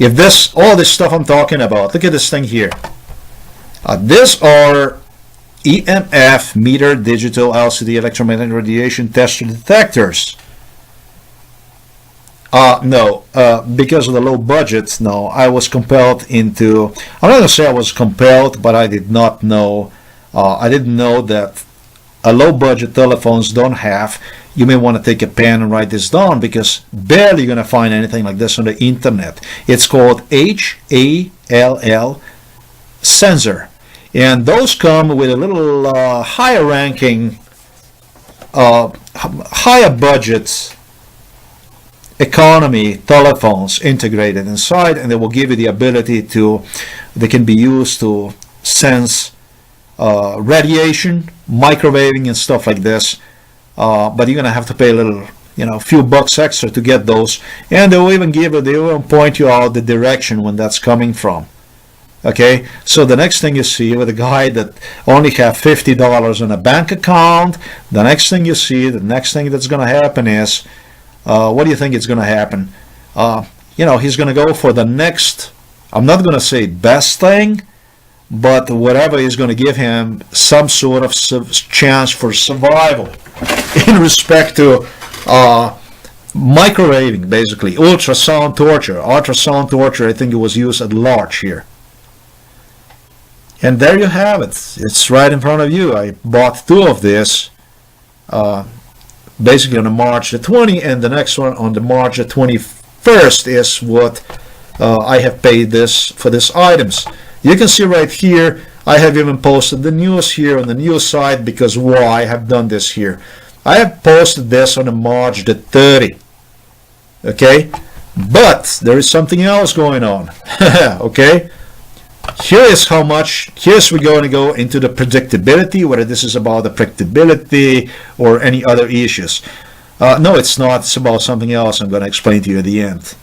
if this, all this stuff I'm talking about, look at this thing here. These are EMF meter digital LCD electromagnetic radiation tester detectors. No, because of the low budget, no, I was compelled into, I'm not going to say I was compelled, but I did not know, I didn't know that low budget telephones don't have. You may want to take a pen and write this down, because barely you're going to find anything like this on the internet. It's called HALL sensor. And those come with a little higher ranking, higher budget economy telephones integrated inside, and they will give you the ability to, they can be used to sense radiation, microwaving and stuff like this, but you're gonna have to pay a little, a few bucks extra to get those, and they will even they will point you out the direction when that's coming from. Okay, so the next thing you see with a guy that only have $50 in a bank account, the next thing you see, the next thing that's going to happen is, what do you think is going to happen? He's going to go for the next, I'm not going to say best thing, but whatever is going to give him some sort of chance for survival in respect to microwaving, basically. Ultrasound torture, I think it was used at large here. And there you have it. It's right in front of you. I bought two of this, basically on the March the 20th, and the next one on the March the 21st is what I have paid this for these items. You can see right here, I have even posted the news here on the news site, because why I have done this here. I have posted this on the March the 30th. Okay? But there is something else going on. Okay? Here is how much, here's we're going to go into the predictability, whether this is about the predictability or any other issues. No, it's not. It's about something else I'm going to explain to you at the end.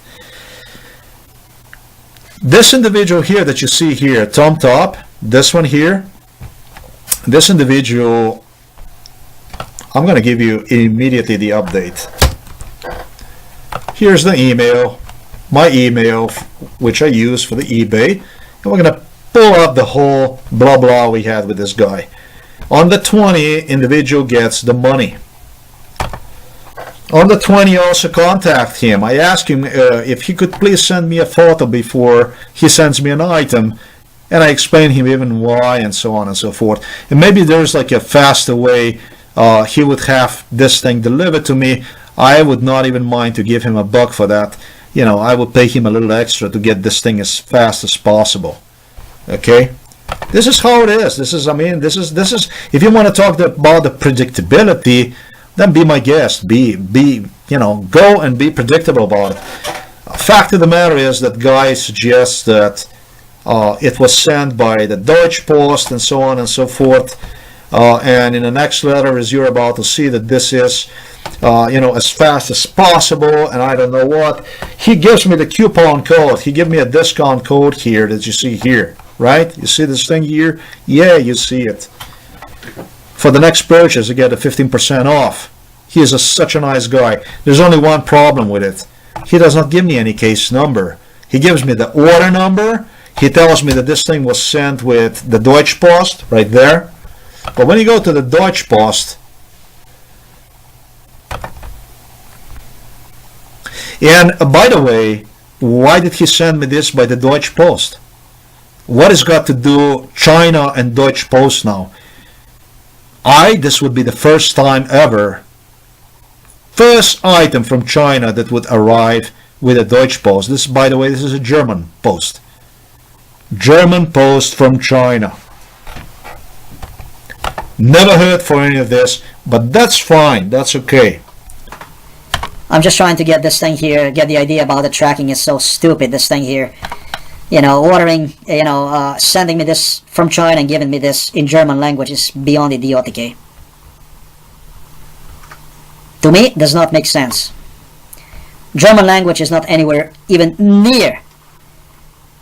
This individual here that you see here, Tom Top, this one here, this individual, I'm going to give you immediately the update. Here's the email, my email, which I use for the eBay. And we're going to pull up the whole blah blah we had with this guy. On the 20th, individual gets the money. On the 20th, also contact him. I asked him if he could please send me a photo before he sends me an item, and I explained him even why and so on and so forth. And maybe there's like a faster way he would have this thing delivered to me. I would not even mind to give him $1 for that. I would pay him a little extra to get this thing as fast as possible. Okay, this is how it is. This is, if you want to talk about the predictability, then be my guest. Go and be predictable about it. Fact of the matter is that guy suggests that it was sent by the Deutsche Post and so on and so forth. And in the next letter, as you're about to see, that this is as fast as possible, and I don't know what. He gives me the coupon code. He gives me a discount code here that you see here, right? You see this thing here? Yeah, you see it. For the next purchase, you get a 15% off. He is such a nice guy. There's only one problem with it. He does not give me any case number. He gives me the order number. He tells me that this thing was sent with the Deutsche Post, right there. But when you go to the Deutsche Post, and by the way, why did he send me this by the Deutsche Post? What has got to do China and Deutsche Post now? This would be the first time ever, first item from China that would arrive with a Deutsche Post. This, by the way, this is a German post. German post from China. Never heard for any of this, but that's fine. That's okay. I'm just trying to get this thing here, get the idea about the tracking is so stupid, this thing here. Ordering, sending me this from China and giving me this in German language is beyond idiotic. To me, it does not make sense. German language is not anywhere even near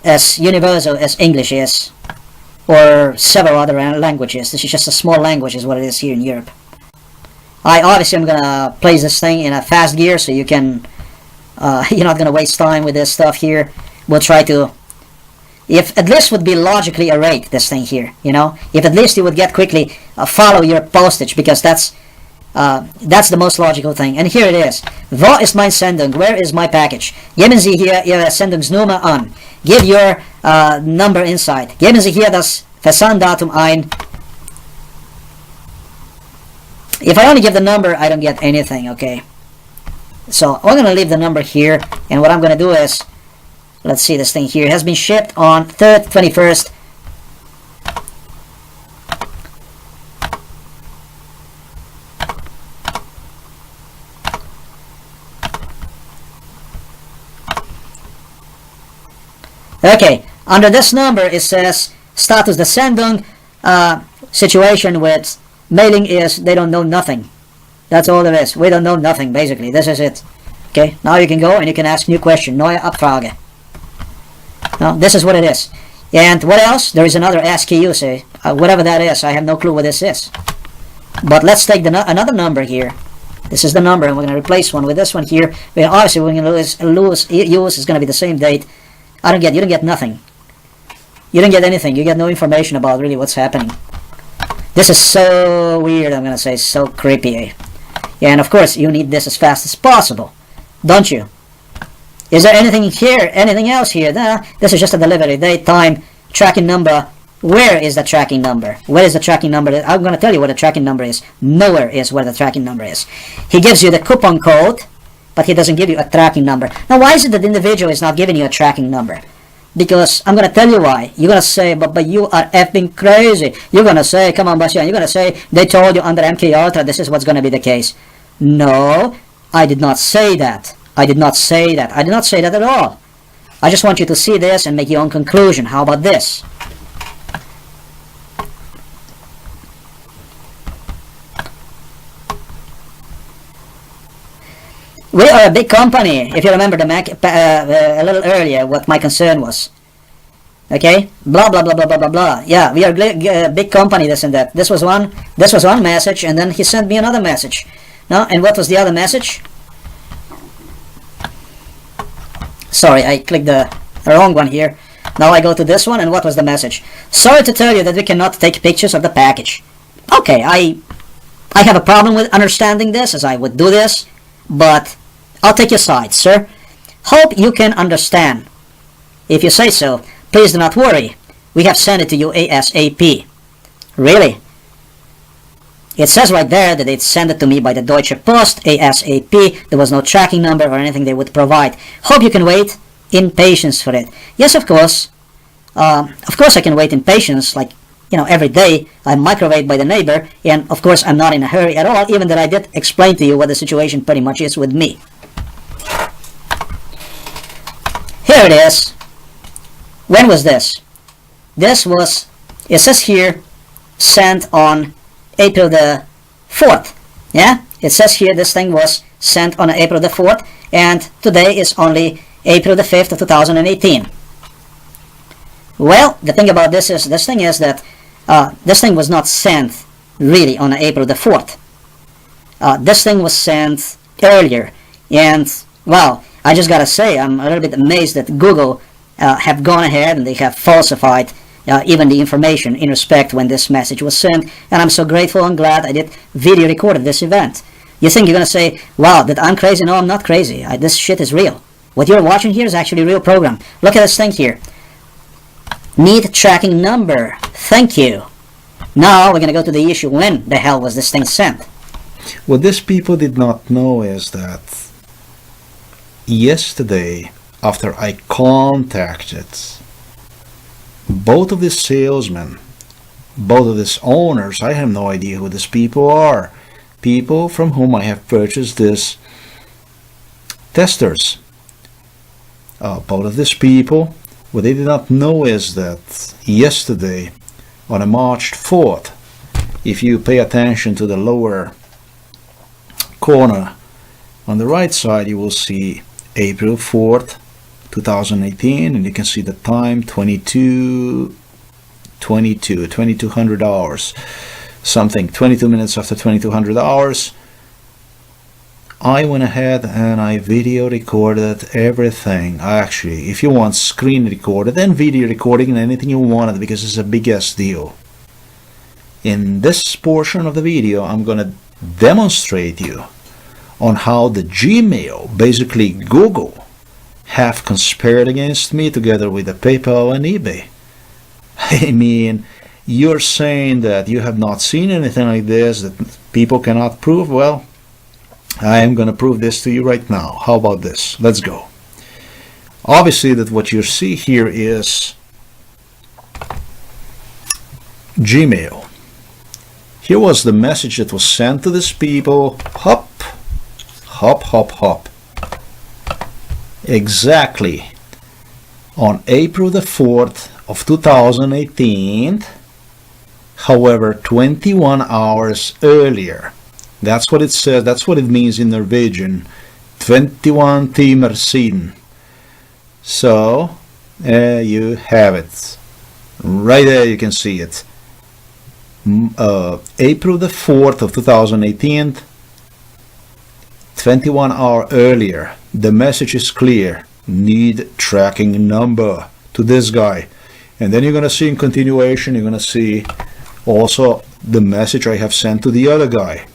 as universal as English is, or several other languages. This is just a small language is what it is here in Europe. Obviously I'm gonna place this thing in a fast gear so you can, you're not gonna waste time with this stuff here. will try to, if at least would be logically arrayed, this thing here, you know, if at least you would get quickly follow your postage, because that's the most logical thing. And here it is. Wo ist mein Sendung? Where is my package? Geben Sie hier Ihre Sendungsnummer an. Give your number inside. Geben Sie hier das Versanddatum ein. If I only give the number, I don't get anything, okay? So I'm going to leave the number here, and what I'm going to do is, let's see, this thing here has been shipped on 3rd, 21st. Okay, under this number it says Status der Sendung, situation with mailing is they don't know nothing. That's all there is. We don't know nothing, basically. This is it. Okay, now you can go and you can ask new question. Neue Abfrage. Now, this is what it is. And what else? There is another ASCII, say, whatever that is. I have no clue what this is. But let's take another number here. This is the number, and we're going to replace one with this one here. Well, obviously, we're going to use is going to be the same date. You don't get nothing. You don't get anything. You get no information about really what's happening. This is so weird, I'm going to say, so creepy. Yeah, and of course, you need this as fast as possible, don't you? Is there anything here, anything else here? Nah, this is just a delivery date, time, tracking number. Where is the tracking number? Where is the tracking number? I'm going to tell you what the tracking number is. Nowhere is where the tracking number is. He gives you the coupon code, but he doesn't give you a tracking number. Now, why is it that the individual is not giving you a tracking number? Because I'm going to tell you why. You're going to say, but you are effing crazy. You're going to say, come on, Bastian, you're going to say, they told you under MK Ultra this is what's going to be the case. No, I did not say that. I did not say that. I did not say that at all. I just want you to see this and make your own conclusion. How about this? We are a big company. If you remember a little earlier, what my concern was. Okay, blah blah blah blah blah blah blah. Yeah, we are a big company. This and that. This was one message, and then he sent me another message. No, and what was the other message? Sorry, I clicked the wrong one here. Now I go to this one, and what was the message? Sorry to tell you that we cannot take pictures of the package. Okay, I have a problem with understanding this, as I would do this, but I'll take your side, sir. Hope you can understand. If you say so, please do not worry. We have sent it to you ASAP. Really? It says right there that they'd send it to me by the Deutsche Post ASAP. There was no tracking number or anything they would provide. Hope you can wait in patience for it. Yes, of course. Of course I can wait in patience, like, you know, every day I'm microwaved by the neighbor, and of course I'm not in a hurry at all, even that I did explain to you what the situation pretty much is with me. Here it is. When was this? This was, it says here, sent on April the 4th. Yeah? It says here this thing was sent on April the 4th, and today is only April the 5th of 2018. Well, the thing about this is, this thing was not sent really on April the 4th. This thing was sent earlier, and well, I just gotta say, I'm a little bit amazed that Google have gone ahead and they have falsified even the information in respect when this message was sent, and I'm so grateful and glad I did video recorded this event. You think you're gonna say, wow, that I'm crazy? No, I'm not crazy. This shit is real. What you're watching here is actually a real program. Look at this thing here. Need tracking number. Thank you. Now we're gonna go to the issue. When the hell was this thing sent? What these people did not know is that yesterday, after I contacted both of these salesmen, both of these owners, I have no idea who these people are. People from whom I have purchased these testers. Both of these people, what they did not know is that yesterday, on a March 4th, if you pay attention to the lower corner on the right side, you will see April 4th, 2018, and you can see the time 2200 hours, something 22 minutes after 2200 hours. I went ahead and I video recorded everything. Actually, if you want screen recorded and video recording and anything you wanted, because it's a big ass deal. In this portion of the video, I'm gonna demonstrate you on how the Gmail, basically Google, have conspired against me together with the PayPal and eBay. I mean, you're saying that you have not seen anything like this, that people cannot prove? Well, I am going to prove this to you right now. How about this? Let's go. Obviously, that what you see here is Gmail. Here was the message that was sent to these people. Hop, hop, hop, hop. Exactly on April the 4th of 2018. However, 21 hours earlier. That's what it says. That's what it means in Norwegian. 21 timer siden. So, you have it. Right there you can see it. April the 4th of 2018. 21 hours earlier. The message is clear. Need tracking number to this guy. And then you're going to see in continuation, you're going to see also the message I have sent to the other guy.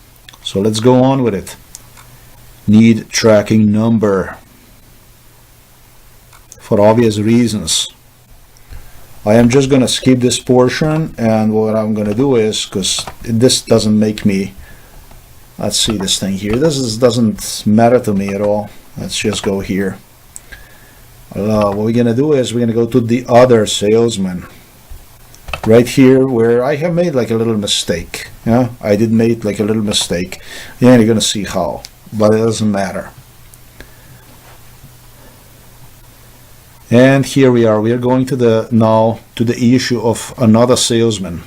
So let's go on with it. Need tracking number. For obvious reasons. I am just going to skip this portion, and what I'm going to do is, because this doesn't make me, let's see this thing here. This doesn't matter to me at all. Let's just go here. What we're going to do is we're going to go to the other salesman. Right here where I have made like a little mistake. Yeah, I did make like a little mistake. Yeah, you're going to see how. But it doesn't matter. And here we are. We are going to now to the issue of another salesman.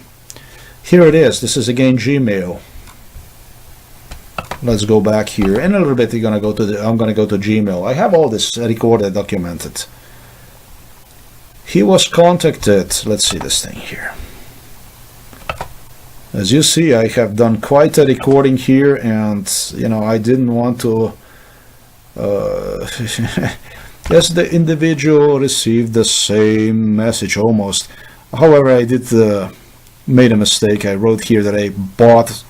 Here it is. This is again Gmail. Let's go back here. In a little bit, I'm gonna go to Gmail. I have all this recorded, documented. He was contacted. Let's see this thing here. As you see, I have done quite a recording here, and I didn't want to. Yes, the individual received the same message almost. However, I did made a mistake. I wrote here that I bought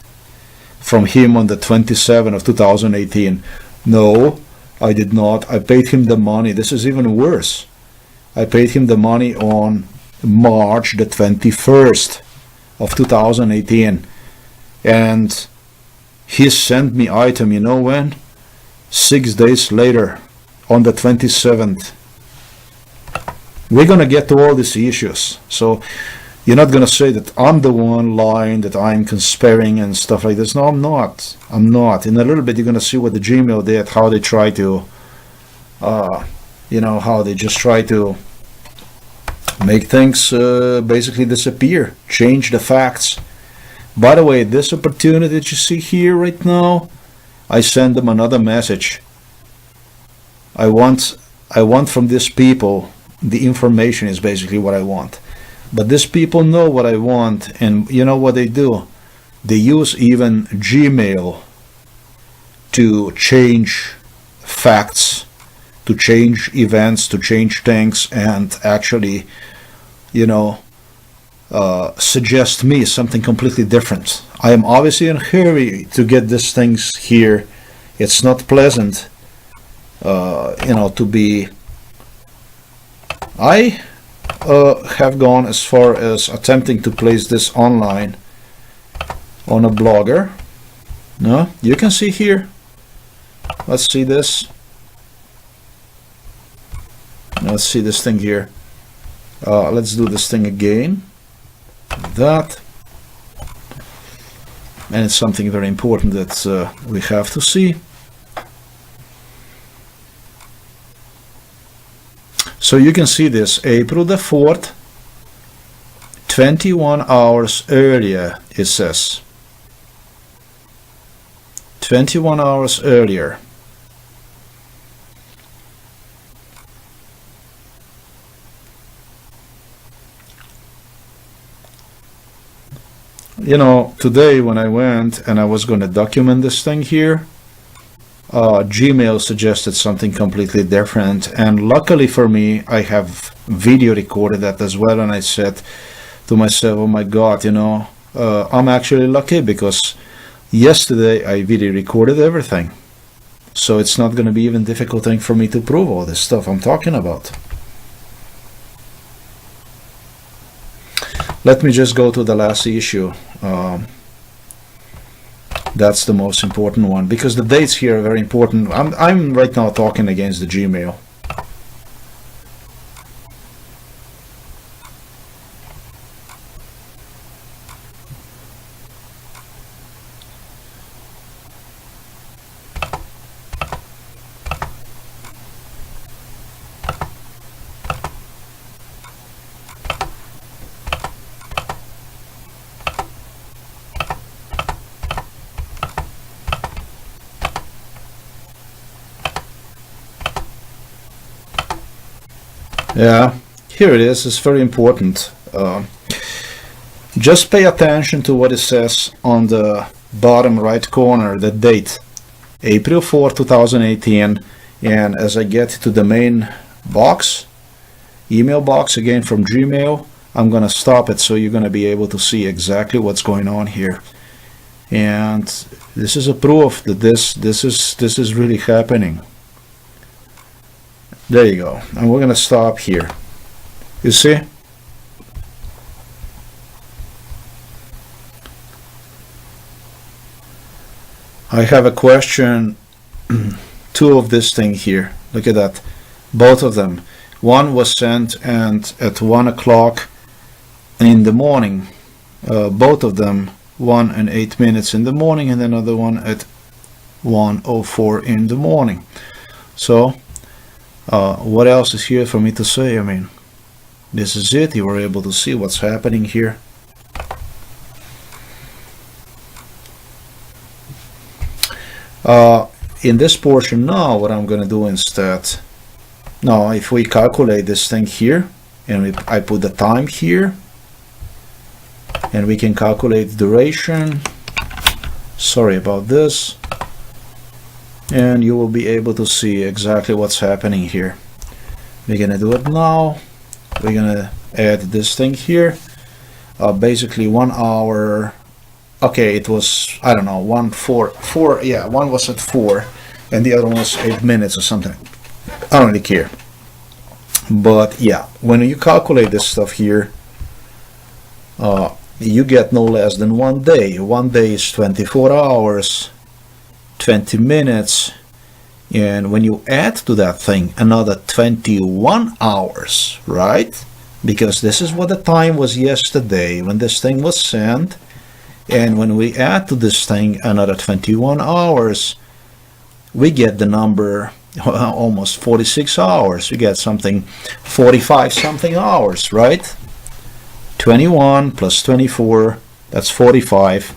from him on the 27th of 2018. No, I did not. I paid him the money. This is even worse. I paid him the money on March the 21st of 2018. And he sent me item, you know when? 6 days later, on the 27th. We're going to get to all these issues. So you're not going to say that I'm the one lying, that I'm conspiring and stuff like this. No, I'm not. I'm not. In a little bit, you're going to see what the Gmail did, how they try to, how they just try to make things basically disappear, change the facts. By the way, this opportunity that you see here right now, I send them another message. I want from these people, the information is basically what I want. But these people know what I want, and you know what they do? They use even Gmail to change facts, to change events, to change things, and actually, suggest me something completely different. I am obviously in a hurry to get these things here. It's not pleasant, to be. I have gone as far as attempting to place this online on a blogger. No, you can see here. Let's see this. Let's see this thing here. Let's do this thing again. That. And it's something very important that we have to see. So you can see this, April the 4th, 21 hours earlier, it says. 21 hours earlier. Today when I went and I was going to document this thing here, Gmail suggested something completely different, and luckily for me, I have video recorded that as well, and I said to myself, oh my god, I'm actually lucky because yesterday I video recorded everything, so it's not going to be even difficult thing for me to prove all this stuff I'm talking about. Let me just go to the last issue. That's the most important one, because the dates here are very important. I'm right now talking against the Gmail. Yeah, here it is. It's very important. Just pay attention to what it says on the bottom right corner, the date, April 4, 2018. And as I get to the main box, email box again from Gmail, I'm going to stop it so you're going to be able to see exactly what's going on here. And this is a proof that this is really happening. There you go, and we're gonna stop here. You see? I have a question. Two of this thing here. Look at that. Both of them. One was sent and at 1 o'clock in the morning. Both of them 1 and 8 minutes in the morning, and another one at 1:04 in the morning. So what else is here for me to say? I mean, this is it. You were able to see what's happening here. In this portion now, what I'm going to do instead, now if we calculate this thing here, and I put the time here, and we can calculate duration. Sorry about this. And you will be able to see exactly what's happening here. We're gonna do it now. We're gonna add this thing here. Basically 1 hour. Okay, it was, I don't know, one was at 4 and the other one was 8 minutes or something. I don't really care. But yeah, when you calculate this stuff here, you get no less than 1 day. 1 day is 24 hours. 20 minutes, and when you add to that thing another 21 hours, right? Because this is what the time was yesterday when this thing was sent, and when we add to this thing another 21 hours, we get the number almost 46 hours. We get something 45 something hours, right? 21 plus 24, that's 45,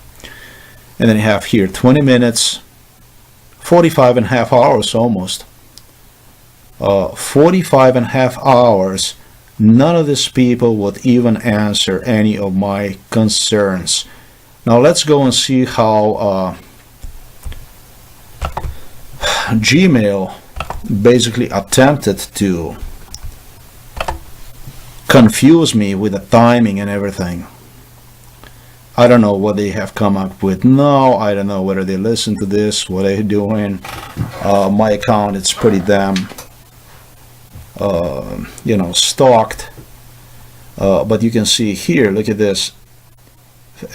and then you have here 20 minutes, 45 and a half hours almost. 45 and a half hours. None of these people would even answer any of my concerns. Now let's go and see how Gmail basically attempted to confuse me with the timing and everything. I don't know what they have come up with now. I don't know whether they listen to this, what they're doing. My account, it's pretty damn, stalked. But you can see here, look at this.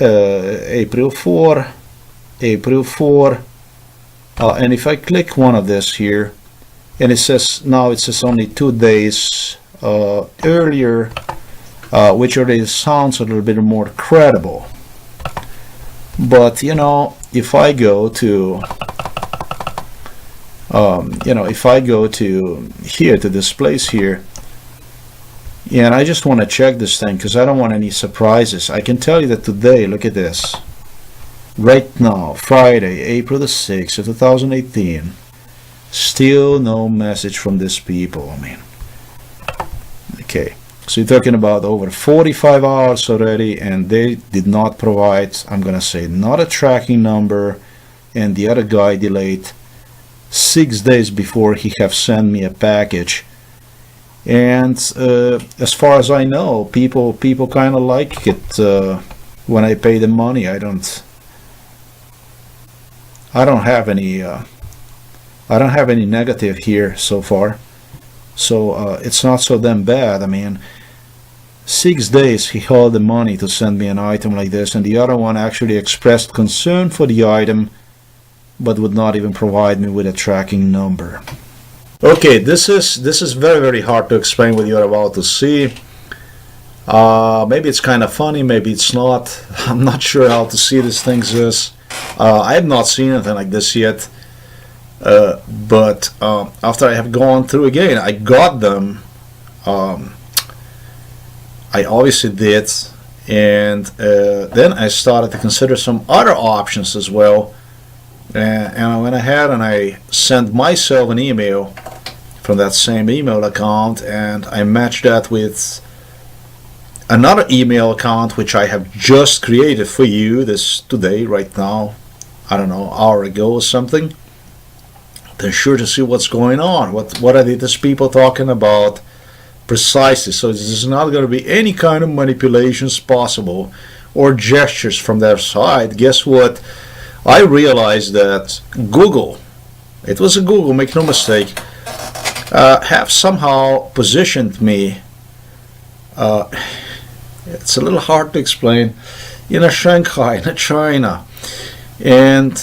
April 4. And if I click one of this here, and it says only 2 days earlier, which already sounds a little bit more credible. But if I go to here to this place here, and I just want to check this thing because I don't want any surprises. I can tell you that today, look at this, right now, Friday, April the 6th of 2018, still no message from these people. I mean, okay. So you're talking about over 45 hours already, and they did not provide, I'm going to say, not a tracking number, and the other guy delayed 6 days before he have sent me a package. And as far as I know, people kind of like it when I pay the money. I don't have any negative here so far. So it's not so damn bad. I mean, 6 days he held the money to send me an item like this, and the other one actually expressed concern for the item, but would not even provide me with a tracking number. Okay, this is very, very hard to explain what you're about to see. Maybe it's kind of funny, maybe it's not. I'm not sure how to see these things is. I have not seen anything like this yet. But after I have gone through again, I got them. I obviously did, and then I started to consider some other options as well. And I went ahead and I sent myself an email from that same email account, and I matched that with another email account which I have just created for you this today, right now, I don't know, hour ago or something. Then sure to see what's going on. What are these people talking about precisely? So this is not going to be any kind of manipulations possible or gestures from their side. Guess what? I realized that Google, it was a Google, make no mistake, have somehow positioned me, it's a little hard to explain, in a Shanghai, in a China. And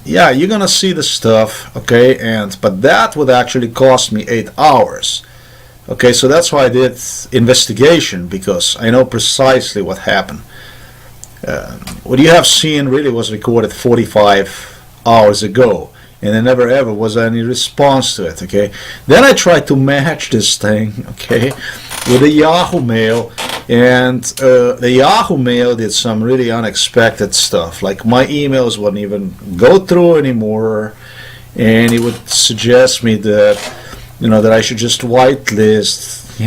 yeah, you're gonna see the stuff, okay, but that would actually cost me 8 hours. Okay, so that's why I did investigation, because I know precisely what happened. What you have seen really was recorded 45 hours ago, and there never ever was any response to it. Okay, then I tried to match this thing, okay, with a Yahoo Mail, and the Yahoo Mail did some really unexpected stuff. Like my emails wouldn't even go through anymore, and it would suggest me that that I should just whitelist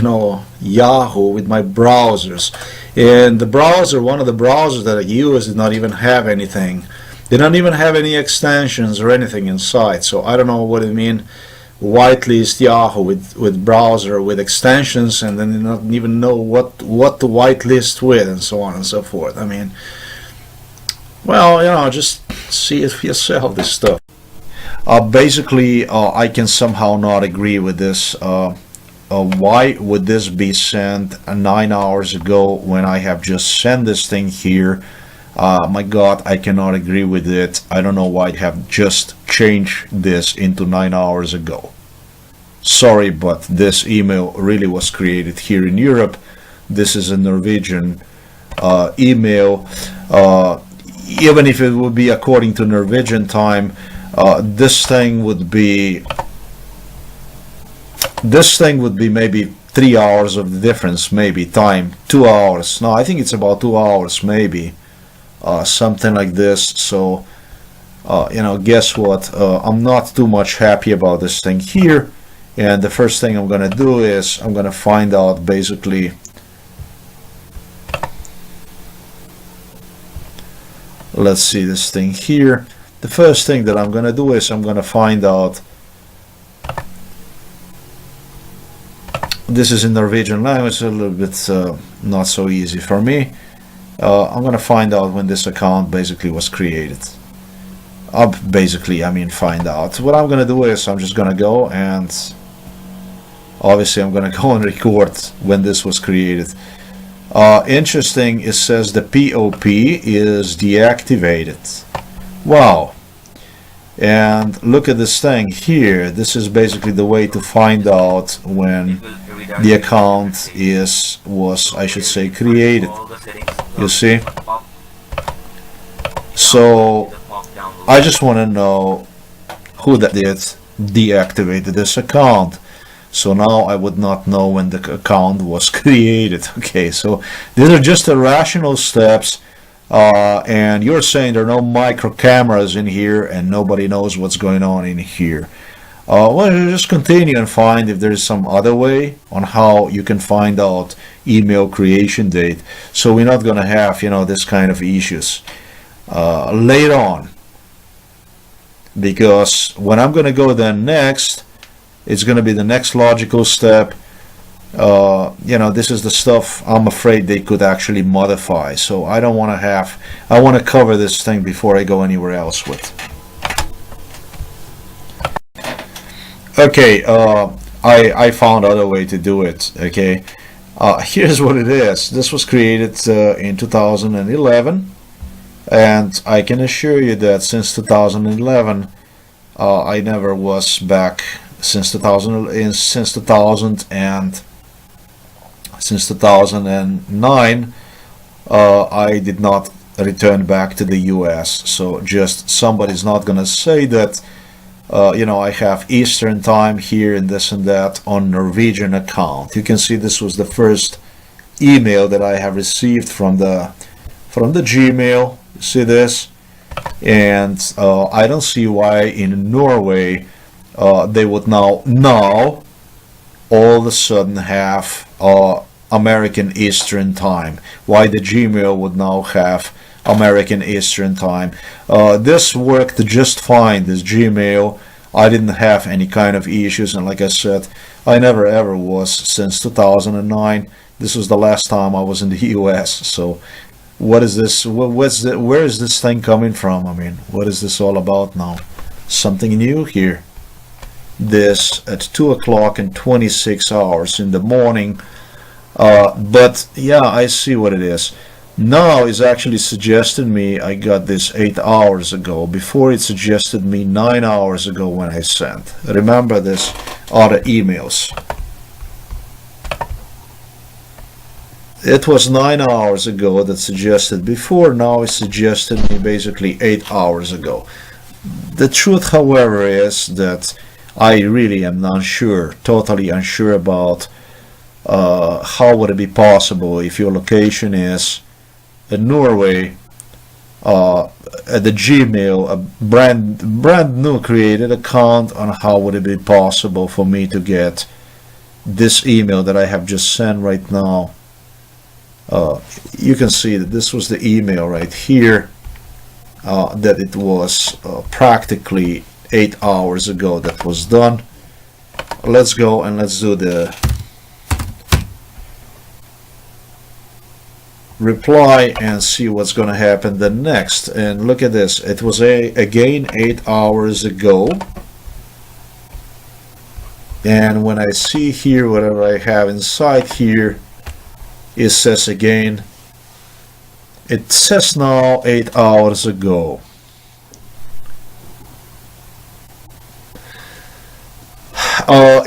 Yahoo with my browsers. And the browser, one of the browsers that I use, did not even have anything. They don't even have any extensions or anything inside. So I don't know what it means. Whitelist Yahoo with browser with extensions, and then you don't even know what to whitelist with, and so on and so forth. I mean, well, just see it for yourself, this stuff. Basically, I can somehow not agree with this. Why would this be sent 9 hours ago when I have just sent this thing here? My God, I cannot agree with it. I don't know why I have just changed this into 9 hours ago. Sorry, but this email really was created here in Europe. This is a Norwegian email. Even if it would be according to Norwegian time, this thing would be maybe 3 hours of the difference, maybe time, 2 hours. No, I think it's about 2 hours, maybe, something like this. So, guess what? I'm not too much happy about this thing here. And the first thing I'm gonna do is I'm gonna find out basically. Let's see this thing here. The first thing that I'm gonna do is I'm gonna find out. This is in Norwegian language, a little bit not so easy for me. I'm gonna find out when this account basically was created. I mean find out. What I'm gonna do is I'm just gonna go and obviously I'm gonna go and record when this was created. Interesting, it says the POP is deactivated. Wow. And look at this thing here. This is basically the way to find out when the account was I should say created. You see? So I just want to know who that did deactivated this account. So now I would not know when the account was created. Okay, so these are just the rational steps. And you're saying there are no micro cameras in here and nobody knows what's going on in here. Well, just continue and find if there's some other way on how you can find out email creation date, so we're not going to have this kind of issues later on. because when I'm going to go there next, it's going to be the next logical step. This is the stuff I'm afraid they could actually modify. So I don't want to have, I want to cover this thing before I go anywhere else with. Okay, I found other way to do it. Okay, here's what it is. This was created in 2011, and I can assure you that since 2011, I never was back since 2009. I did not return back to the U.S. So just somebody's not gonna say that. I have Eastern time here and this and that on Norwegian account. You can see this was the first email that I have received from the Gmail. You see this, and I don't see why in Norway they would now all of a sudden have American Eastern time. Why the Gmail would now have American Eastern time. This worked just fine, this Gmail. I didn't have any kind of issues, and like I said, I never ever was since 2009. This was the last time I was in the US. So what is this? Where is this thing coming from? I mean, what is this all about now? Something new here. This at 2 o'clock and 26 hours in the morning. But yeah, I see what it is. Now it's actually suggested me, I got this 8 hours ago. Before it suggested me 9 hours ago when I sent. Remember this other emails. It was 9 hours ago that suggested before, now it suggested me basically 8 hours ago. The truth, however, is that I really am not sure, totally unsure about how would it be possible if your location is in Norway, at the Gmail, a brand new created account, on how would it be possible for me to get this email that I have just sent right now. You can see that this was the email right here, that it was practically 8 hours ago that was done. Let's go and let's do the reply and see what's going to happen then next. And look at this, it was again 8 hours ago, and when I see here whatever I have inside here, it says again, it says now 8 hours ago.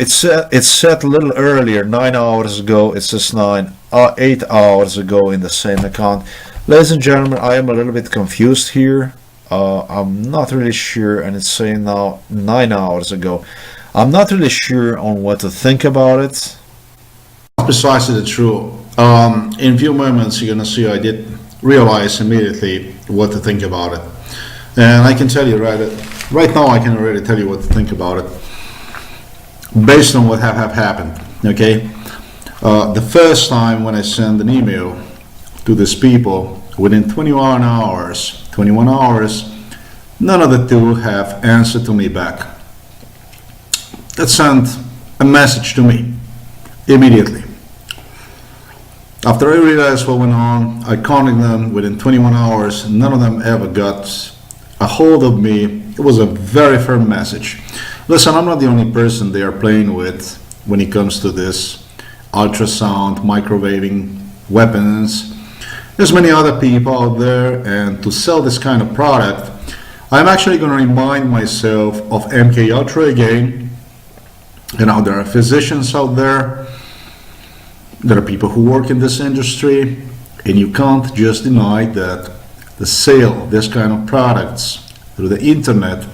It said a little earlier, 9 hours ago. It says 8 hours ago in the same account. Ladies and gentlemen, I am a little bit confused here. I'm not really sure, and it's saying now 9 hours ago. I'm not really sure on what to think about it. Precisely the truth. In a few moments you're gonna see I did realize immediately what to think about it, and I can tell you right now I can already tell you what to think about it based on what have happened. Okay, the first time when I sent an email to these people, within 21 hours, none of the two have answered to me back. That sent a message to me immediately. After I realized what went on, I contacted them within 21 hours. None of them ever got a hold of me. It was a very firm message. Listen, I'm not the only person they are playing with when it comes to this ultrasound, microwaving weapons. There's many other people out there, and to sell this kind of product, I'm actually going to remind myself of MK Ultra again. You know, there are physicians out there. There are people who work in this industry, and you can't just deny that the sale of this kind of products through the internet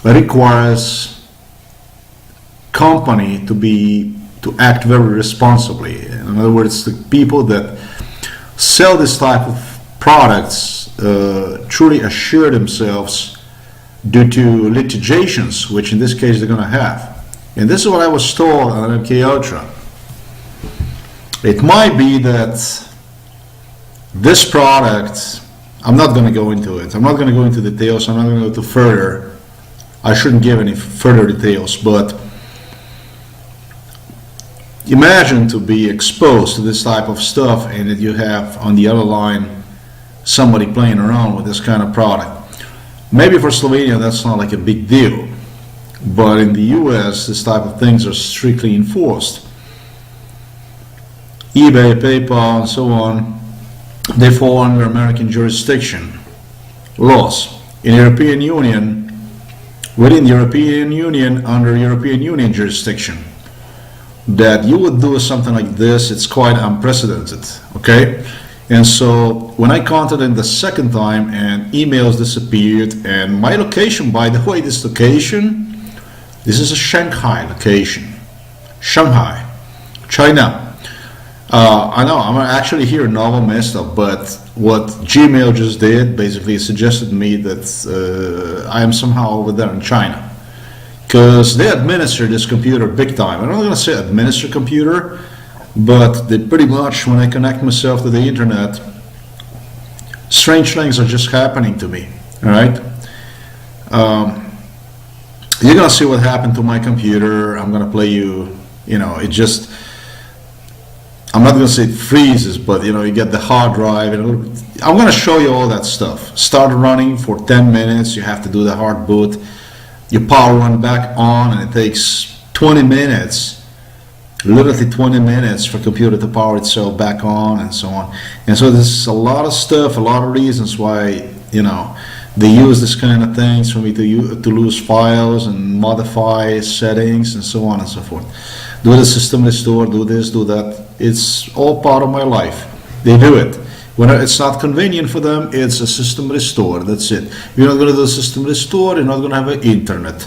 requires company to act very responsibly. In other words, the people that sell this type of products truly assure themselves due to litigations, which in this case they're going to have. And this is what I was told on MK Ultra. It might be that this product, I'm not going to go into it. I'm not going to go into details. I'm not going to go to further. I shouldn't give any further details, but imagine to be exposed to this type of stuff and that you have on the other line somebody playing around with this kind of product. Maybe for Slovenia that's not like a big deal, but in the US this type of things are strictly enforced. eBay, PayPal, and so on, they fall under American jurisdiction laws. In the European Union, within the European Union, under European Union jurisdiction, that you would do something like this, it's quite unprecedented, okay? And so when I contacted him the second time and emails disappeared, and my location, by the way, this is a Shanghai location, Shanghai, China. I know I'm actually here in Novo Mesto, but what Gmail just did basically suggested me that I am somehow over there in China, because they administer this computer big time. I'm not going to say administer computer, but they pretty much, when I connect myself to the internet, strange things are just happening to me. All right, you're going to see what happened to my computer. I'm going to play you. It just. I'm not going to say it freezes, but you get the hard drive. I'm going to show you all that stuff. Start running for 10 minutes. You have to do the hard boot. You power run back on, and it takes 20 minutes, literally 20 minutes for computer to power itself back on, and so on. And so there's a lot of stuff, a lot of reasons why they use this kind of things for me to lose files and modify settings and so on and so forth. Do the system restore, do this, do that. It's all part of my life. They do it. When it's not convenient for them, it's a system restore. That's it. You're not going to do a system restore, you're not going to have an internet.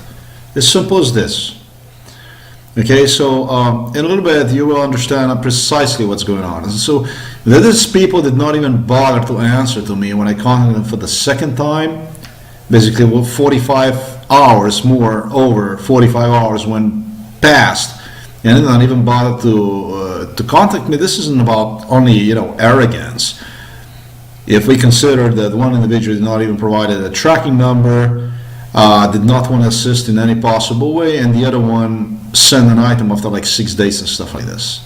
As simple as this. Okay, so in a little bit you will understand precisely what's going on. So these people did not even bother to answer to me when I contacted them for the second time. Basically, 45 hours more, over 45 hours went past, and did not even bother to contact me. This isn't about only arrogance. If we consider that one individual did not even provide a tracking number, did not want to assist in any possible way, and the other one sent an item after like 6 days and stuff like this.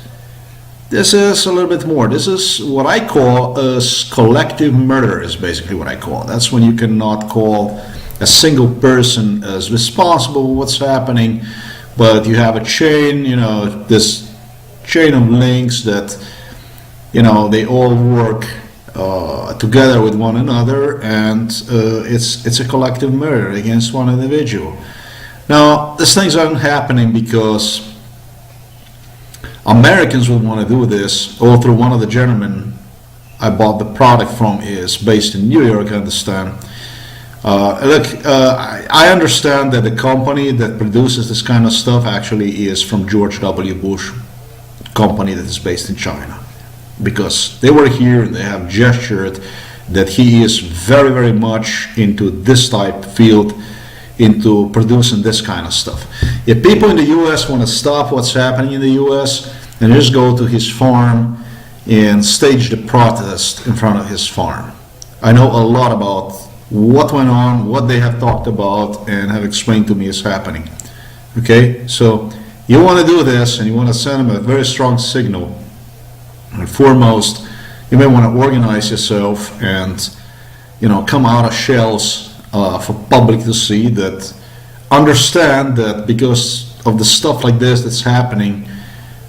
This is a little bit more. This is what I call a collective murder, is basically what I call it. That's when you cannot call a single person as responsible for what's happening, but you have a chain, this chain of links that, they all work together with one another, and it's a collective murder against one individual. Now, these things aren't happening because Americans would want to do this, or through one of the gentlemen I bought the product from is based in New York, I understand. I understand that the company that produces this kind of stuff actually is from George W. Bush company that is based in China, because they were here and they have gestured that he is very, very much into this type field, into producing this kind of stuff. If people in the US want to stop what's happening in the US, then just go to his farm and stage the protest in front of his farm. I know a lot about what went on, what they have talked about, and have explained to me is happening. Okay, so you want to do this and you want to send them a very strong signal. And foremost, you may want to organize yourself and come out of shells for public to see, that understand that because of the stuff like this that's happening,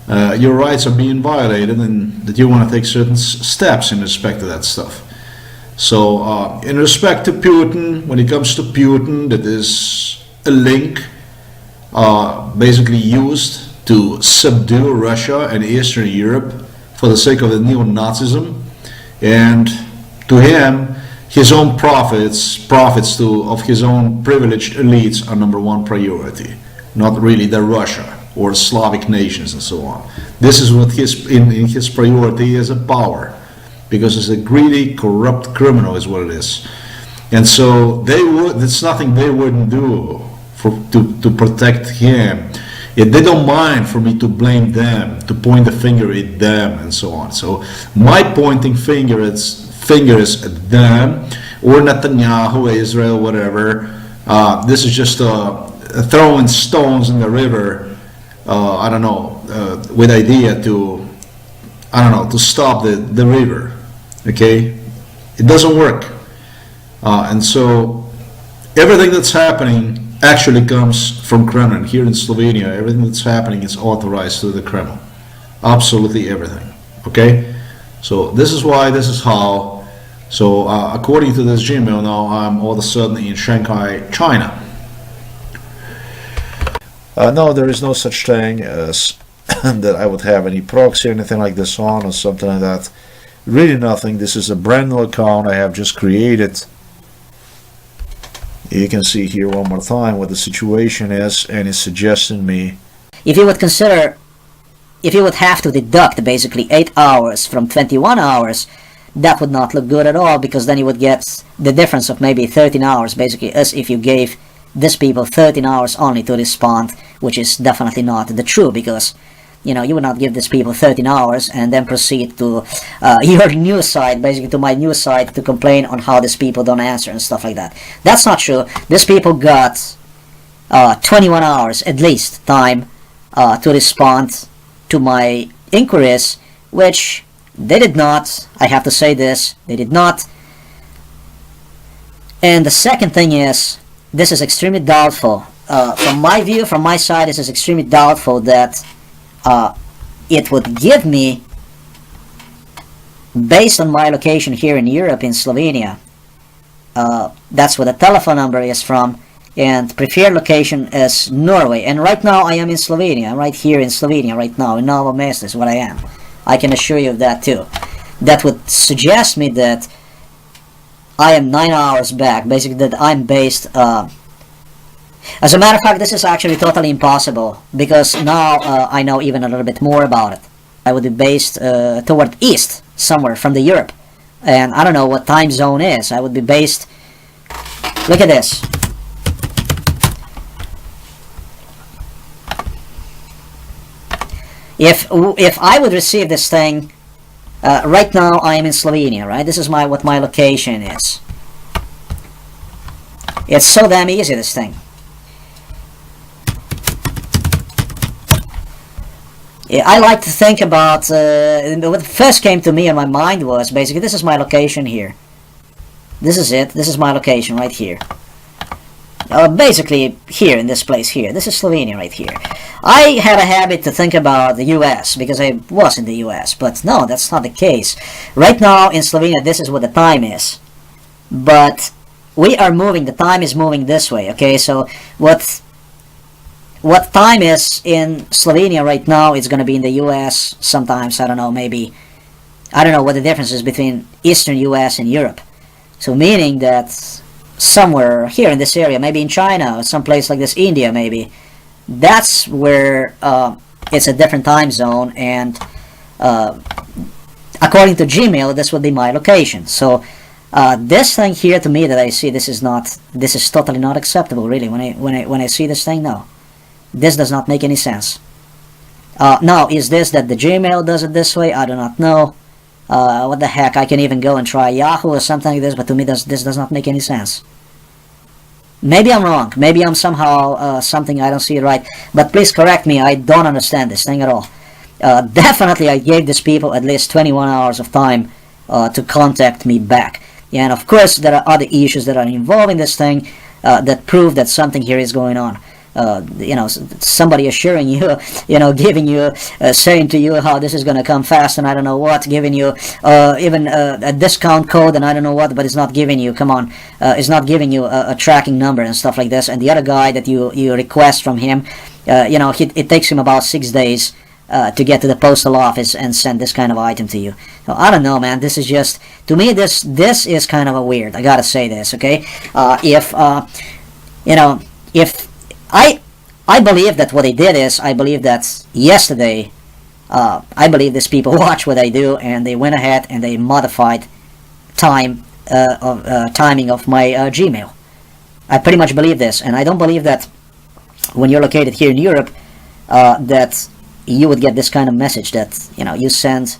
your rights are being violated, and that you want to take certain steps in respect to that stuff. So in respect to Putin, when it comes to Putin, that is a link basically used to subdue Russia and Eastern Europe for the sake of the neo-Nazism, and to him, his own profits of his own privileged elites are number one priority, not really the Russia or Slavic nations and so on. This is what in his priority is a power, because it's a greedy, corrupt criminal is what it is. And so it's nothing they wouldn't do to protect him. They don't mind for me to blame them, to point the finger at them and so on. So my pointing fingers at them, or Netanyahu, Israel, whatever, This is just throwing stones in the river. I don't know, with idea to, I don't know, to stop the river. Okay, it doesn't work, and so everything that's happening actually comes from Kremlin. Here in Slovenia, everything that's happening is authorized through the Kremlin. Absolutely everything. Okay, so this is why, this is how. So according to this Gmail, now I'm all of a sudden in Shanghai, China. No, there is no such thing as that I would have any proxy or anything like this on or something like that. Really nothing. This is a brand new account I have just created. You can see here one more time what the situation is, and it's suggesting me. If you would consider, if you would have to deduct basically 8 hours from 21 hours, that would not look good at all, because then you would get the difference of maybe 13 hours, basically, as if you gave these people 13 hours only to respond, which is definitely not the true, because you know, you would not give these people 13 hours and then proceed to your news site, basically to my news site, to complain on how these people don't answer and stuff like that. That's not true. These people got 21 hours at least time to respond to my inquiries, which they did not. I have to say this, they did not. And the second thing is, this is extremely doubtful. From my view, from my side, this is extremely doubtful that it would give me, based on my location here in Europe, in Slovenia, that's where the telephone number is from, and preferred location is Norway. And right now I am in Slovenia. I'm right here in Slovenia right now, in Novo Mesto is what I am. I can assure you of that too. That would suggest me that I am 9 hours back, basically that I'm based as a matter of fact, this is actually totally impossible, because now I know even a little bit more about it. I would be based toward east, somewhere from the Europe, and I don't know what time zone is. I would be based, look at this. If I would receive this thing, right now I am in Slovenia, right? This is what my location is. It's so damn easy, this thing. I like to think about, what first came to me in my mind was, basically, this is my location here. This is it, this is my location right here. Basically, here, in this place here. This is Slovenia right here. I had a habit to think about the US, because I was in the US, but no, that's not the case. Right now, in Slovenia, this is what the time is. But we are moving, the time is moving this way, okay? So, what time is in Slovenia right now, it's going to be in the US sometimes, I don't know, maybe, I don't know what the difference is between Eastern US and Europe. So meaning that somewhere here in this area, maybe in China, or someplace like this, India maybe, that's where it's a different time zone, and according to Gmail, this would be my location. So this thing here, to me, that I see, this is totally not acceptable, really, when I see this thing. No. This does not make any sense. Now, is this that the Gmail does it this way? I do not know. What the heck, I can even go and try Yahoo or something like this, but to me this does not make any sense. Maybe I'm wrong. Maybe I'm somehow something I don't see it right. But please correct me, I don't understand this thing at all. Definitely I gave these people at least 21 hours of time to contact me back. And of course there are other issues that are involved in this thing that prove that something here is going on. You know, somebody assuring you, you know, giving you, saying to you how this is going to come fast and I don't know what, giving you even a discount code and I don't know what, but it's not giving you, come on, it's not giving you a tracking number and stuff like this. And the other guy that you request from him, you know, it takes him about 6 days to get to the postal office and send this kind of item to you. So I don't know, man, this is just, to me, this is kind of a weird, I gotta say this, okay? If, you know, if I believe that what they did is, I believe that yesterday, I believe these people watch what I do, and they went ahead and they modified timing of my Gmail. I pretty much believe this, and I don't believe that when you're located here in Europe, that you would get this kind of message that, you know, you send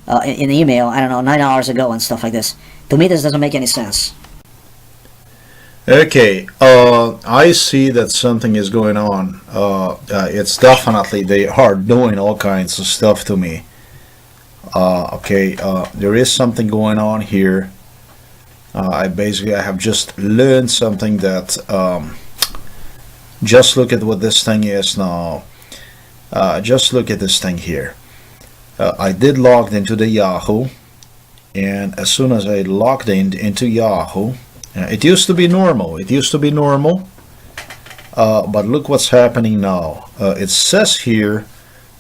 an in, email, I don't know, 9 hours ago and stuff like this. To me, this doesn't make any sense. Okay, I see that something is going on. It's definitely they are doing all kinds of stuff to me. Okay, there is something going on here. I have just learned something that just look at what this thing is now. Just look at this thing here. I did logged into the Yahoo, and as soon as I logged into Yahoo, it used to be normal. It used to be normal, but look what's happening now. It says here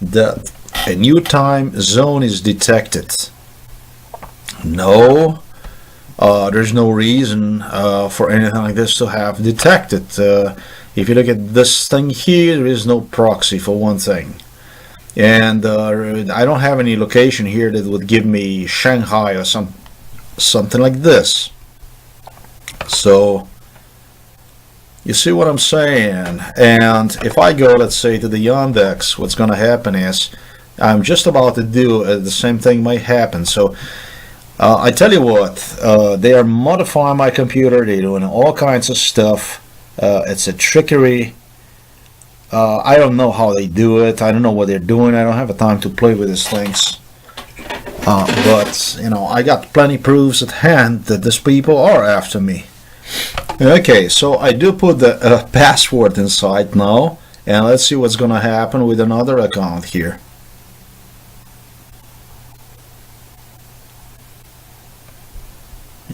that a new time zone is detected. No, there's no reason for anything like this to have detected. If you look at this thing here, there is no proxy for one thing. And I don't have any location here that would give me Shanghai or something like this. So you see what I'm saying? And if I go, let's say, to the Yandex, what's going to happen is I'm just about to do the same thing might happen. So I tell you what, they are modifying my computer. They're doing all kinds of stuff. It's a trickery. I don't know how they do it. I don't know what they're doing. I don't have the time to play with these things. But you know, I got plenty proofs at hand that these people are after me. Okay, so I do put the password inside now, and let's see what's gonna happen with another account here.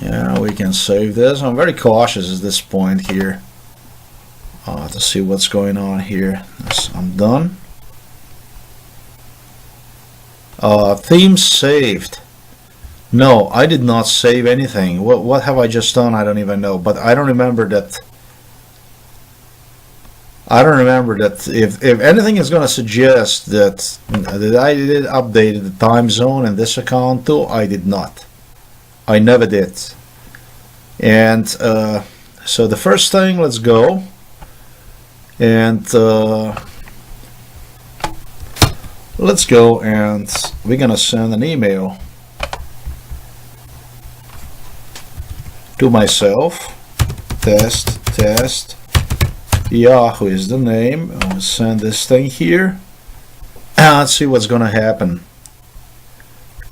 Yeah, we can save this. I'm very cautious at this point here to see what's going on here. I'm done. Themes saved. No, I did not save anything. What have I just done? I don't even know. But I don't remember that. I don't remember that. If anything is going to suggest that I did update the time zone in this account too, I did not. I never did. And so the first thing, let's go. And let's go, and we're going to send an email to myself. Test Yahoo is the name. I'll send this thing here, and let's see what's gonna happen.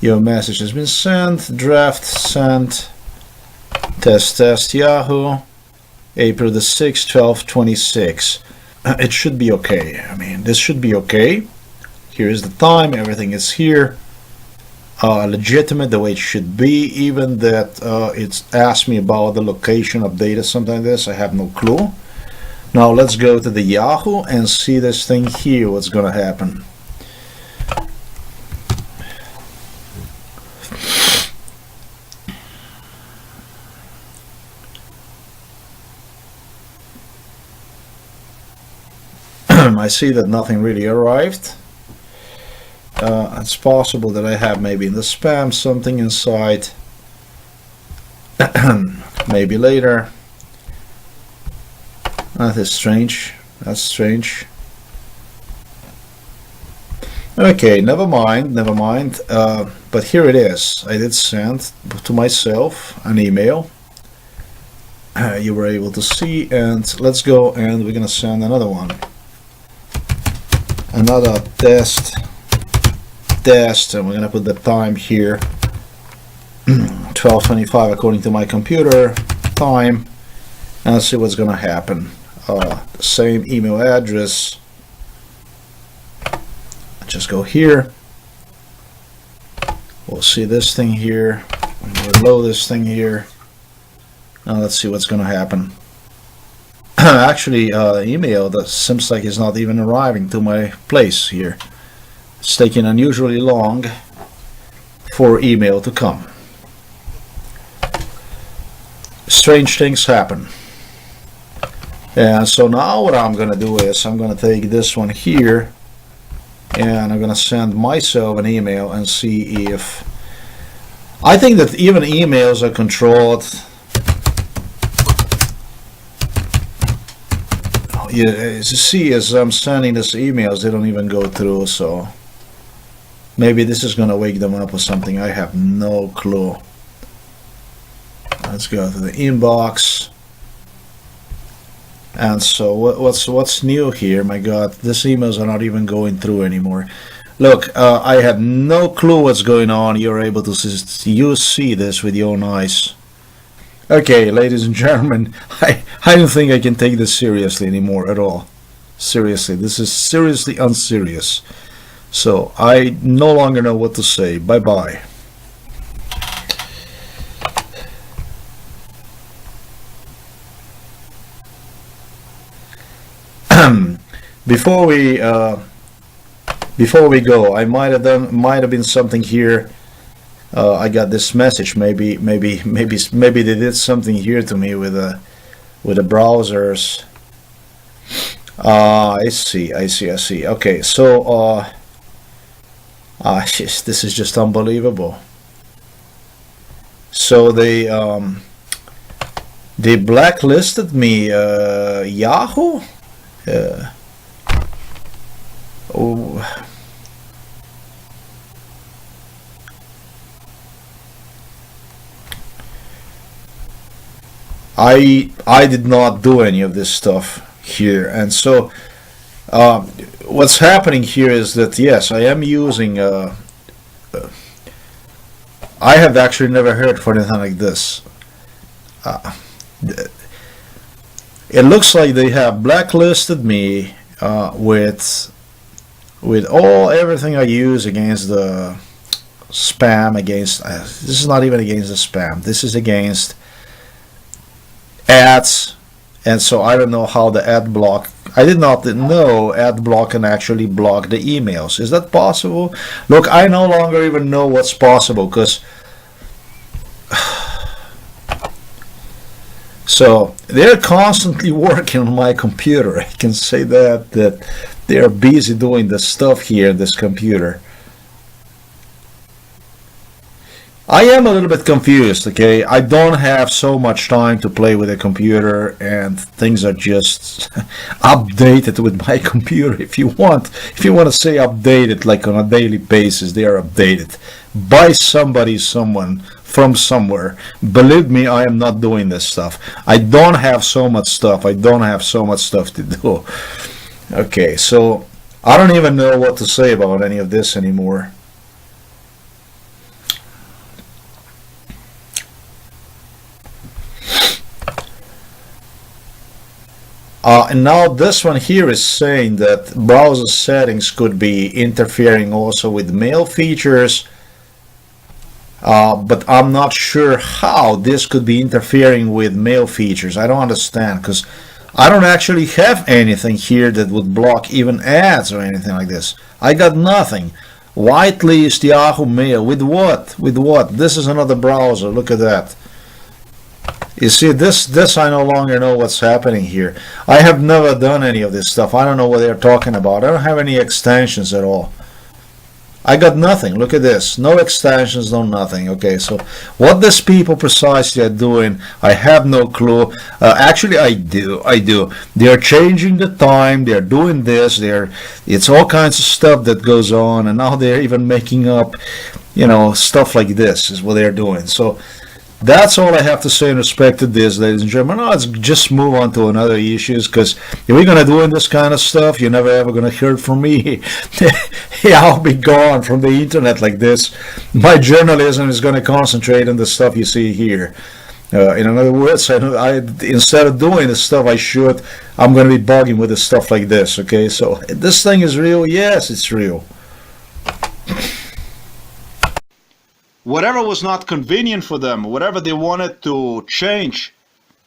Your message has been sent. Draft sent. Test Yahoo, April the 6th, 12:26. It should be okay. I mean, this should be okay. Here is the time. Everything is here. Legitimate the way it should be. Even that it's asked me about the location update or something like this. I have no clue. Now let's go to the Yahoo and see this thing here. What's gonna happen? I see that nothing really arrived. It's possible that I have maybe in the spam something inside. Maybe later. That is strange. That's strange. Okay, never mind. But here it is. I did send to myself an email. You were able to see, and let's go, and we're gonna send another one. Another test, and we're gonna put the time here. 12:25 according to my computer time, and let's see what's gonna happen. The same email address. Just go here. We'll see this thing here. We'll load this thing here. Now let's see what's gonna happen. Actually, email that seems like it's not even arriving to my place here. It's taking unusually long for email to come. Strange things happen. And so now what I'm going to do is I'm going to take this one here, and I'm going to send myself an email and see if... I think that even emails are controlled. You see, as I'm sending these emails, they don't even go through, so maybe this is going to wake them up or something. I have no clue. Let's go to the inbox. And so what's new here? My God, these emails are not even going through anymore. Look, I had no clue what's going on. You're able to you see this with your own eyes. Okay, ladies and gentlemen, I don't think I can take this seriously anymore at all. Seriously, this is seriously unserious. So I no longer know what to say. Bye bye. Before we go, I might have been something here. I got this message. Maybe they did something here to me with the browsers. I see. Okay, so this is just unbelievable. So they blacklisted me. Yahoo. Oh. I did not do any of this stuff here, and so what's happening here is that yes, I am using. I have actually never heard for anything like this. It looks like they have blacklisted me with everything I use against the spam. Against this is not even against the spam. This is against ads, and so I don't know how the ad block. I did not know ad block can actually block the emails. Is that possible? Look, I no longer even know what's possible because. So they're constantly working on my computer. I can say that they're busy doing the stuff here in this computer. I am a little bit confused, okay? I don't have so much time to play with a computer, and things are just updated with my computer. If you want to say updated, like on a daily basis, they are updated by someone from somewhere. Believe me, I am not doing this stuff. I don't have so much stuff. I don't have so much stuff to do. Okay, so I don't even know what to say about any of this anymore. And now this one here is saying that browser settings could be interfering also with mail features, but I'm not sure how this could be interfering with mail features. I don't understand, because I don't actually have anything here that would block even ads or anything like this. I got nothing. Whitelist Yahoo Mail. With what? With what? This is another browser. Look at that. You see, this I no longer know what's happening here. I have never done any of this stuff. I don't know what they're talking about. I don't have any extensions at all. I got nothing. Look at this. No extensions, no nothing. Okay, so what these people precisely are doing, I have no clue. Actually, I do. They're changing the time. They're doing this. It's all kinds of stuff that goes on, and now they're even making up, stuff like this is what they're doing. So that's all I have to say in respect to this, ladies and gentlemen. Now let's just move on to another issues, because if we're going to do this kind of stuff, you're never ever going to hear from me. Yeah, I'll be gone from the internet like this. My journalism is going to concentrate on the stuff you see here. In other words, I instead of doing the stuff I should, I'm going to be bugging with the stuff like this, okay? So this thing is real? Yes, it's real. Whatever was not convenient for them, whatever they wanted to change,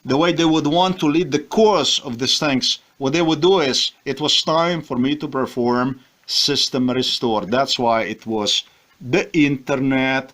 the way they would want to lead the course of these things, what they would do is, it was time for me to perform system restore. That's why it was the internet.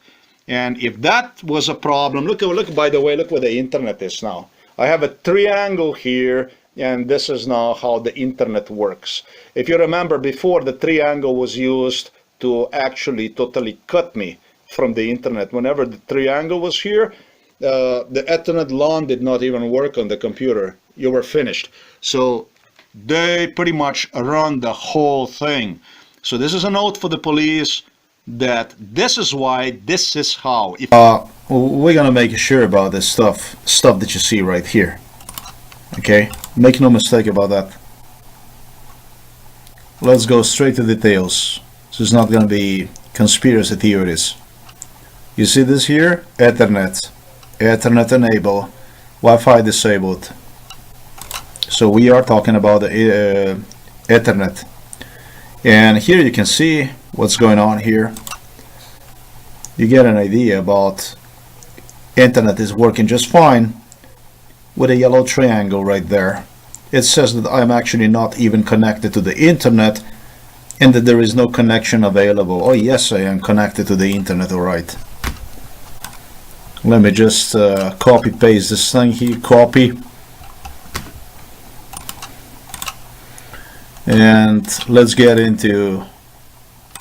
And if that was a problem, look, by the way, look where the internet is now. I have a triangle here, and this is now how the internet works. If you remember before, the triangle was used to actually totally cut me from the internet. Whenever the triangle was here, the Ethernet LAN did not even work on the computer. You were finished. So they pretty much run the whole thing. So this is a note for the police that this is why, this is how. We're gonna make sure about this stuff that you see right here. Okay. Make no mistake about that. Let's go straight to details. This is not going to be conspiracy theories. You see this here? Ethernet. Ethernet enable. Wi-Fi disabled. So we are talking about the Ethernet. And here you can see what's going on here. You get an idea about Internet is working just fine with a yellow triangle right there. It says that I'm actually not even connected to the internet and that there is no connection available. Oh yes, I am connected to the internet, alright. Let me just copy paste this thing here, copy. And let's get into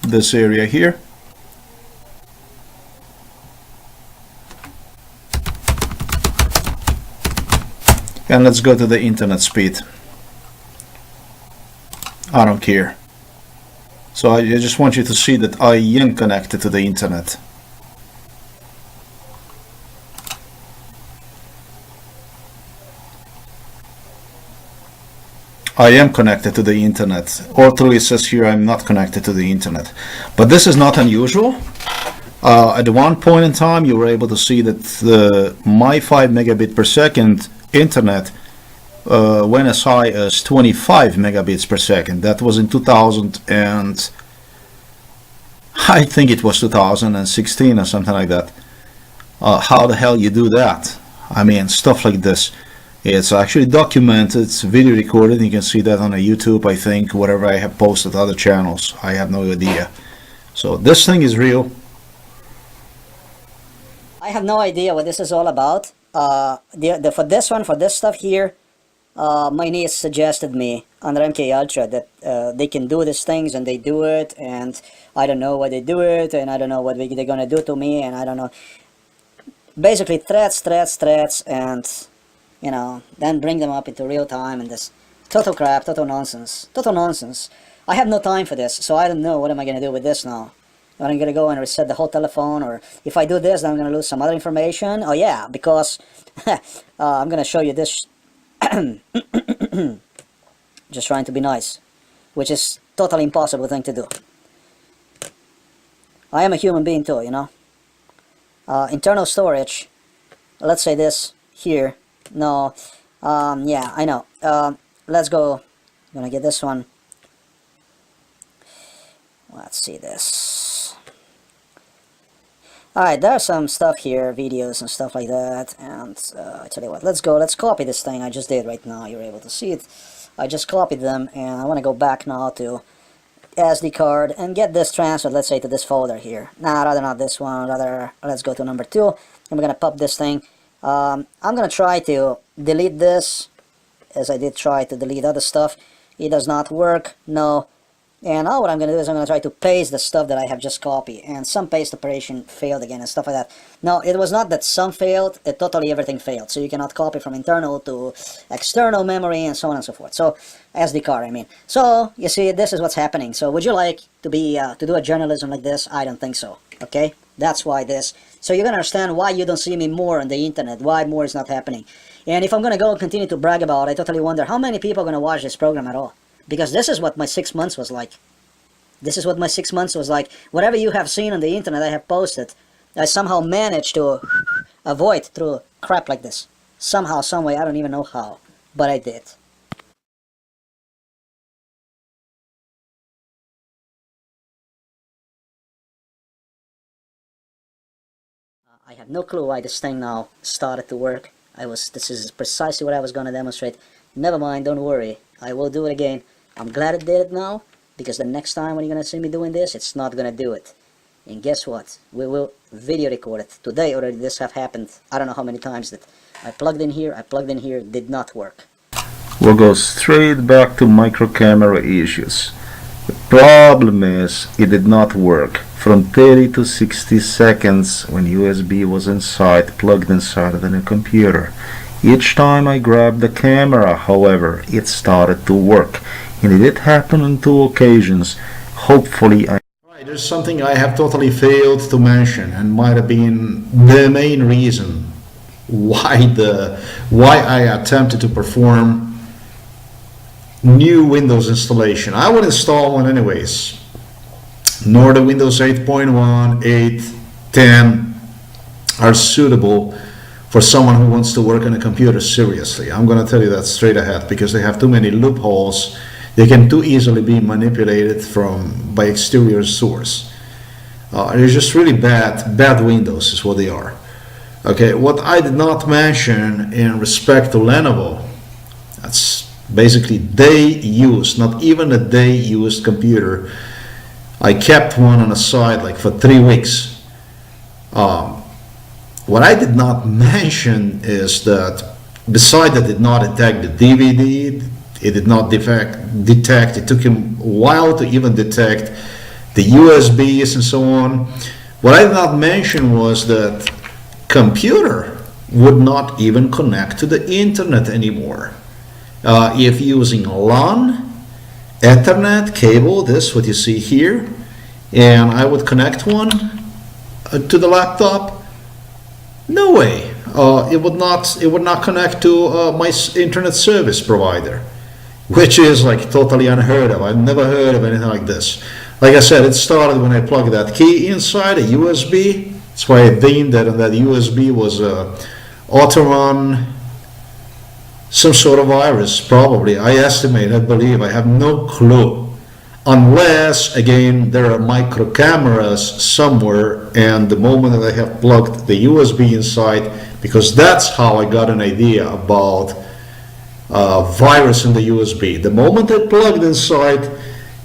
this area here. And let's go to the internet speed. I don't care. So I just want you to see that I am connected to the internet. I am connected to the internet. Or through it says here I'm not connected to the internet. But this is not unusual. At one point in time you were able to see that my 5 megabit per second internet went as high as 25 megabits per second. That was in 2000 and I think it was 2016 or something like that. How the hell you do that? I mean, stuff like this. It's actually documented, it's video recorded. You can see that on a YouTube, I think, whatever I have posted other channels. I have no idea. So this thing is real. I have no idea what this is all about. For this stuff here, my niece suggested me under MK Ultra that they can do these things and they do it, and I don't know why they do it, and I don't know what they're gonna do to me, and I don't know. Basically threats, and you know, then bring them up into real time, and this total crap, total nonsense. I have no time for this, so I don't know what am I gonna do with this now. I'm gonna go and reset the whole telephone, or if I do this, then I'm gonna lose some other information. Oh yeah, because I'm gonna show you this. Just trying to be nice, which is totally impossible thing to do. I am a human being too, you know. Internal storage. Let's say this here. No. Yeah, I know. Let's go. I'm gonna get this one. Let's see this. Alright, there's some stuff here, videos and stuff like that, and I tell you what, let's copy this thing I just did right now. You're able to see it. I just copied them, and I want to go back now to SD card and get this transferred, let's say, to this folder here. Nah, rather not this one, rather let's go to number 2, and we're going to pop this thing. I'm going to try to delete this, as I did try to delete other stuff. It does not work, no. And now what I'm going to do is I'm going to try to paste the stuff that I have just copied. And some paste operation failed again and stuff like that. No, it was not that some failed, it totally everything failed. So you cannot copy from internal to external memory and so on and so forth. So, SD card, I mean. So, you see, this is what's happening. So, would you like to be to do a journalism like this? I don't think so. Okay? That's why this. So, you're going to understand why you don't see me more on the internet. Why more is not happening. And if I'm going to go and continue to brag about it, I totally wonder how many people are going to watch this program at all. Because this is what my 6 months was like. This is what my 6 months was like. Whatever you have seen on the internet I have posted, I somehow managed to avoid through crap like this. Somehow, some way, I don't even know how. But I did. I have no clue why this thing now started to work. This is precisely what I was going to demonstrate. Never mind, don't worry. I will do it again. I'm glad it did it now, because the next time when you're going to see me doing this, it's not going to do it. And guess what? We will video record it. Today already this have happened. I don't know how many times that I plugged in here, did not work. We'll go straight back to micro camera issues. The problem is it did not work. From 30 to 60 seconds when USB was plugged inside of the new computer. Each time I grabbed the camera, however, it started to work. And it did happen on 2 occasions. Hopefully Right, there's something I have totally failed to mention and might have been the main reason why I attempted to perform new Windows installation. I would install one anyways. Nor the Windows 8.1, 8, 10 are suitable for someone who wants to work on a computer seriously. I'm going to tell you that straight ahead, because they have too many loopholes. They can too easily be manipulated by exterior source. They're just really bad Windows is what they are. Okay, what I did not mention in respect to Lenovo, that's basically day used, not even a day used computer. I kept one on the side like for 3 weeks. What I did not mention is that besides that, it did not detect the DVD, it did not detect, it took him a while to even detect the USBs and so on. What I did not mention was that computer would not even connect to the internet anymore. If using LAN, Ethernet cable, this what you see here, and I would connect one to the laptop, no way. It would not connect to my internet service provider, which is like totally unheard of. I've never heard of anything like this. Like I said, it started when I plugged that key inside a USB. That's why I deemed that USB was auto-run some sort of virus, probably. I estimate, I believe, I have no clue. Unless, again, there are micro cameras somewhere, and the moment that I have plugged the USB inside, because that's how I got an idea about virus in the USB. The moment I plugged inside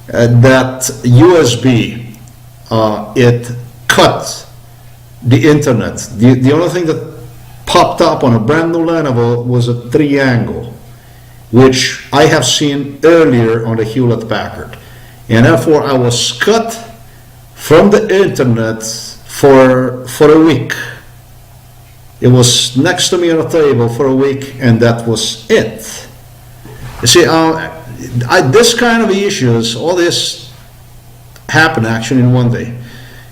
that USB, it cut the internet. The only thing that popped up on a brand new Lenovo was a triangle, which I have seen earlier on the Hewlett Packard, and therefore I was cut from the internet for a week. It was next to me on a table for a week, and that was it. You see, this kind of issues, all this happened actually in one day.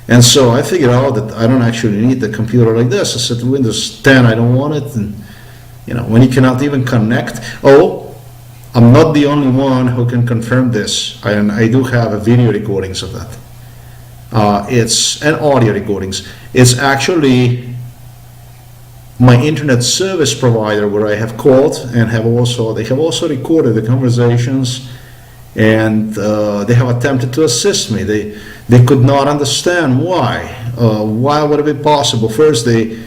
And so I figured out that I don't actually need the computer like this. I said Windows 10, I don't want it. And when you cannot even connect. Oh, I'm not the only one who can confirm this. I do have video recordings of that. And audio recordings. It's actually my internet service provider where I have called and they have also recorded the conversations, and they have attempted to assist me. They could not understand why. Why would it be possible? First, they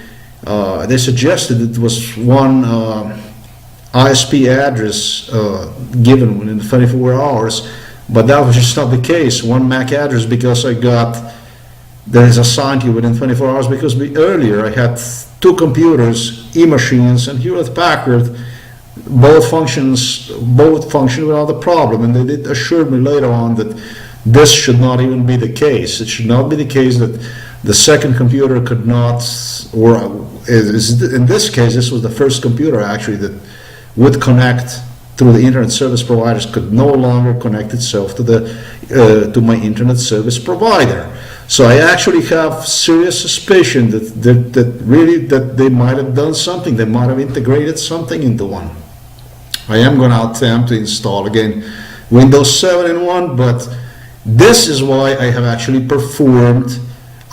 suggested it was one ISP address given within 24 hours, but that was just not the case. One MAC address, because that is assigned to you within 24 hours, because earlier I had 2 computers, E-machines and Hewlett Packard, both function without a problem, and they did assure me later on that this should not even be the case. It should not be the case that the second computer could not, or in this case, this was the first computer actually that would connect through the internet service providers, could no longer connect itself to my internet service provider. So I actually have serious suspicion that they might have done something. They might have integrated something into one. I am going to attempt to install again Windows 7 in one, but this is why I have actually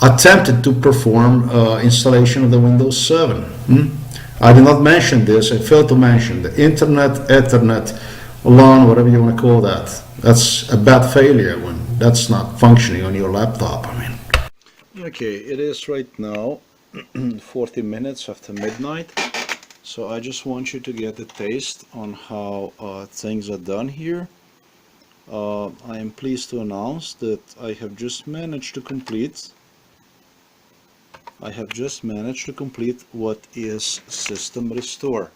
attempted to perform installation of the Windows 7. I did not mention this. I failed to mention the Internet, Ethernet, LAN, whatever you want to call that. That's a bad failure when that's not functioning on your laptop. Okay, it is right now 40 minutes after midnight. So I just want you to get a taste on how things are done here. I am pleased to announce that I have just managed to complete what is system restore.